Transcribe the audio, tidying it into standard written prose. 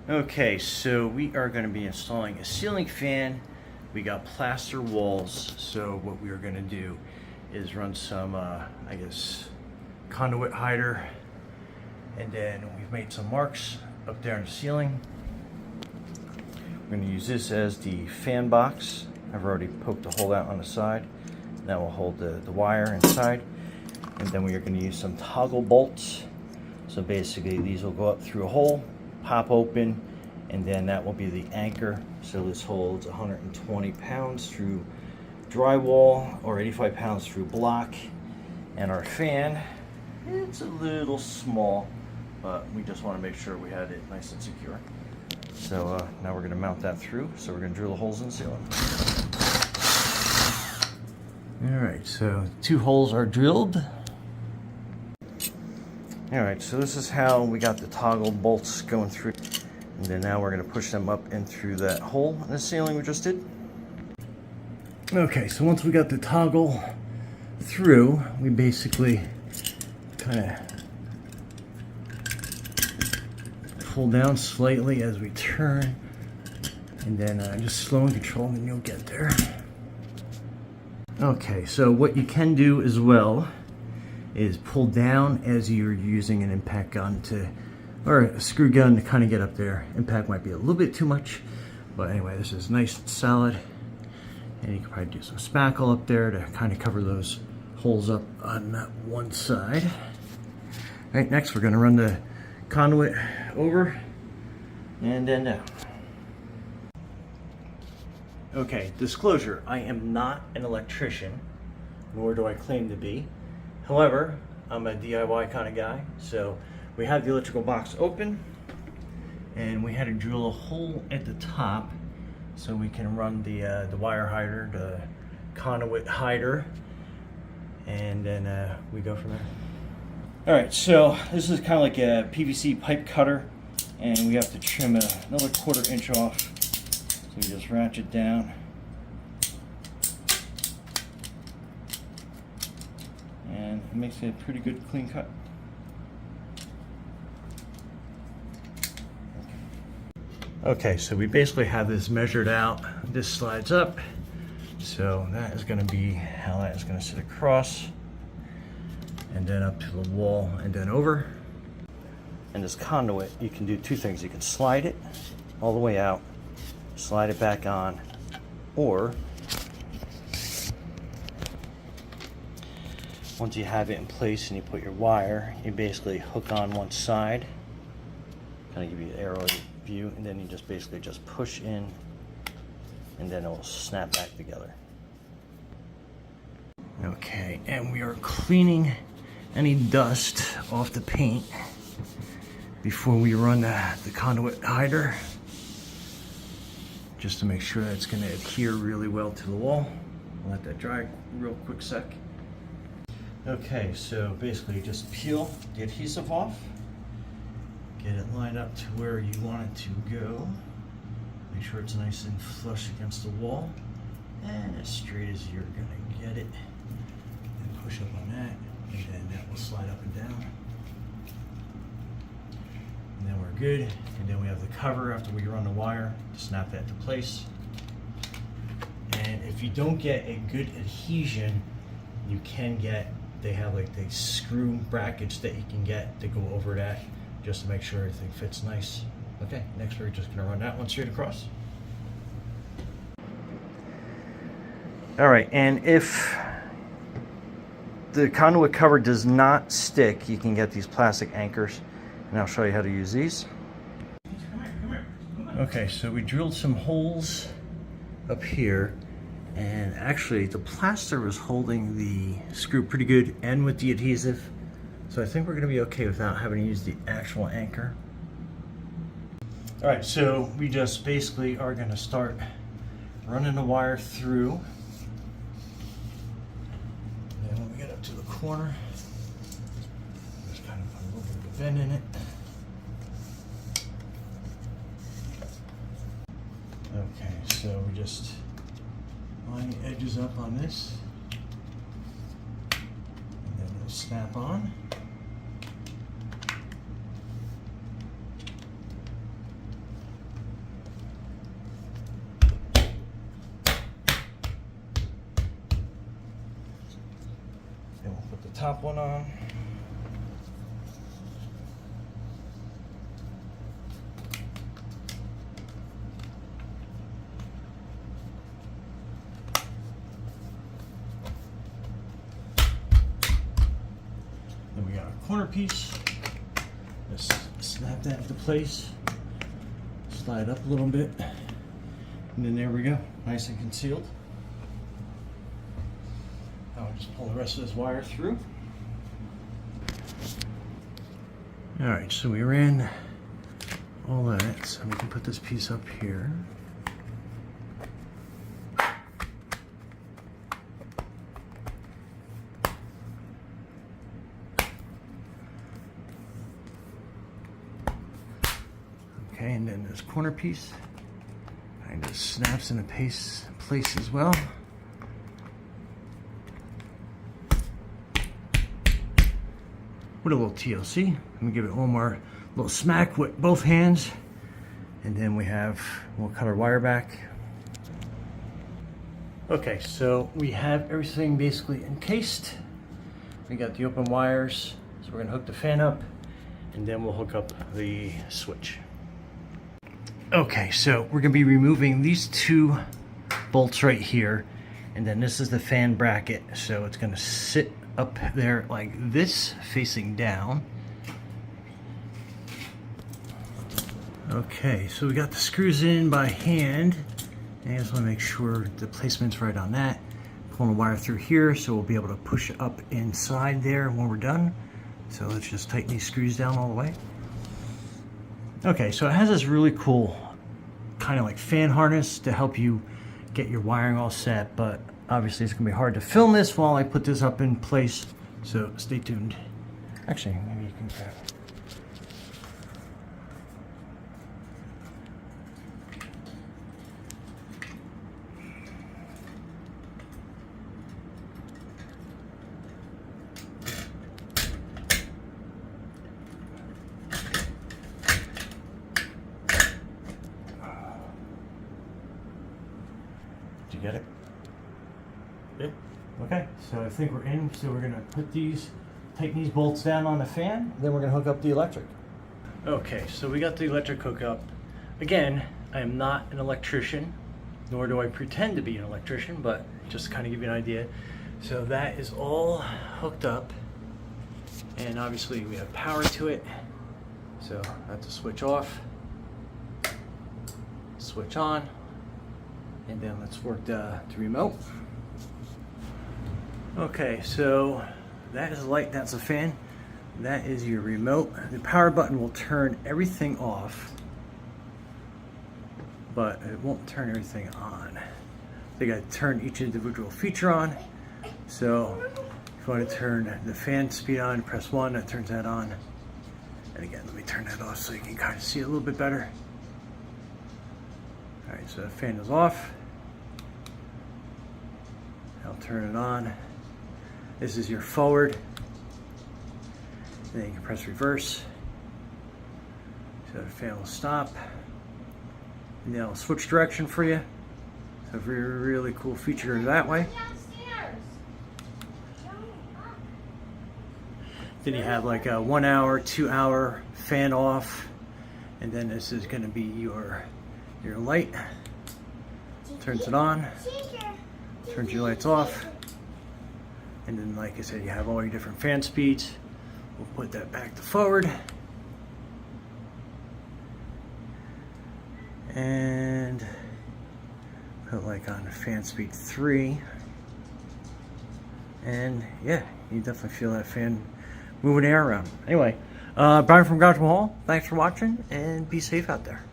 Okay, so we are going to be installing a ceiling fan. We got plaster walls, so what we are going to do is run some, I guess, conduit hider, and then we've made some marks up there in the ceiling. We're going to use this as the fan box. I've already poked a hole out on the side. That will hold the wire inside. And then we are going to use some toggle bolts. So basically these will go up through a hole, pop open, and then that will be the anchor. So this holds 120 pounds through drywall or 85 pounds through block. And our fan, it's a little small, but we just want to make sure we had it nice and secure. So now we're going to mount that through. So we're going to drill the holes in the ceiling. Alright, so 2 holes are drilled. Alright, so this is how we got the toggle bolts going through. And then now we're going to push them up in through that hole in the ceiling we just did. Okay, so once we got the toggle through, we basically kind of pull down slightly as we turn. And then just slow and control, and then you'll get there. Okay, so what you can do as well is pull down as you're using an impact gun or a screw gun to kind of get up there. Impact might be a little bit too much, but anyway, this is nice and solid. And you can probably do some spackle up there to kind of cover those holes up on that one side. All right, next we're gonna run the conduit over and then down. Okay, disclosure, I am not an electrician, nor do I claim to be. However, I'm a DIY kind of guy, so we have the electrical box open, and we had to drill a hole at the top so we can run the wire hider, the conduit hider, and then we go from there. All right, so this is kind of like a PVC pipe cutter, and we have to trim another 1/4 inch off. So we just ratchet down. And it makes it a pretty good clean cut. Okay, so we basically have this measured out. This slides up. So that is going to be how that is going to sit across. And then up to the wall and then over. And this conduit, you can do 2 things. You can slide it all the way out, slide it back on, or once you have it in place and you put your wire, you basically hook on one side, kind of give you an aero view, and then you just basically just push in, and then it will snap back together. Okay, and we are cleaning any dust off the paint before we run the conduit hider, just to make sure that it's going to adhere really well to the wall. I'll let that dry real quick sec. Okay, so basically just peel the adhesive off, get it lined up to where you want it to go, make sure it's nice and flush against the wall, and as straight as you're going to get it, and push up on that, and then that will slide up and down. And then we're good, and then we have the cover after we run the wire to snap that into place. And if you don't get a good adhesion, you can get, they have like the screw brackets that you can get to go over that, just to make sure everything fits nice. Okay, next we're just gonna run that one straight across. All right, and if the conduit cover does not stick, you can get these plastic anchors, and I'll show you how to use these. Okay, so we drilled some holes up here, and actually the plaster was holding the screw pretty good and with the adhesive, so I think we're going to be okay without having to use the actual anchor. All right, so we just basically are going to start running the wire through, and then when we get up to the corner, just kind of put a little bit of a bend in it. Okay, so we just line the edges up on this, and then it'll snap on. top one on. Then we got our corner piece. Just snap that into place. Slide up a little bit. And then there we go. Nice and concealed. I'll just pull the rest of this wire through. All right, so we ran all that, so we can put this piece up here. Okay, and then this corner piece kind of snaps into place as well. With a little TLC. Let me give it one more little smack with both hands. And then we'll cut our wire back. Okay, so we have everything basically encased. We got the open wires. So we're gonna hook the fan up and then we'll hook up the switch. Okay, so we're gonna be removing these two bolts right here. And then this is the fan bracket. So it's gonna sit up there like this, facing down. Okay, so we got the screws in by hand. And I just want to make sure the placement's right on that. Pulling the wire through here so we'll be able to push it up inside there when we're done. So let's just tighten these screws down all the way. Okay, so it has this really cool kind of like fan harness to help you get your wiring all set, but obviously it's gonna be hard to film this while I put this up in place, so stay tuned. Actually, maybe you can grab it. Did you get it? Good. Okay, so I think we're in. So we're gonna tighten these bolts down on the fan. Then we're gonna hook up the electric. Okay, so we got the electric hookup. Again, I am not an electrician, nor do I pretend to be an electrician, but just to kind of give you an idea. So that is all hooked up, and obviously we have power to it. So that's a switch off, switch on, and then let's work the remote. Okay, so that is the light, that's the fan. That is your remote. The power button will turn everything off, but it won't turn everything on. They got to turn each individual feature on. So if you want to turn the fan speed on, press 1, that turns that on. And again, let me turn that off so you can kind of see it a little bit better. All right, so the fan is off. I'll turn it on. This is your forward. And then you can press reverse. So the fan will stop. And then it'll switch direction for you. So a really cool feature that way. Then you have like a 1 hour, 2 hour fan off. And then this is gonna be your light. Turns it on. Turns your lights off. And then, like I said, you have all your different fan speeds. We'll put that back to forward. And put like on fan speed 3. And yeah, you definitely feel that fan moving air around. Anyway, Brian from Garage Mahal, thanks for watching and be safe out there.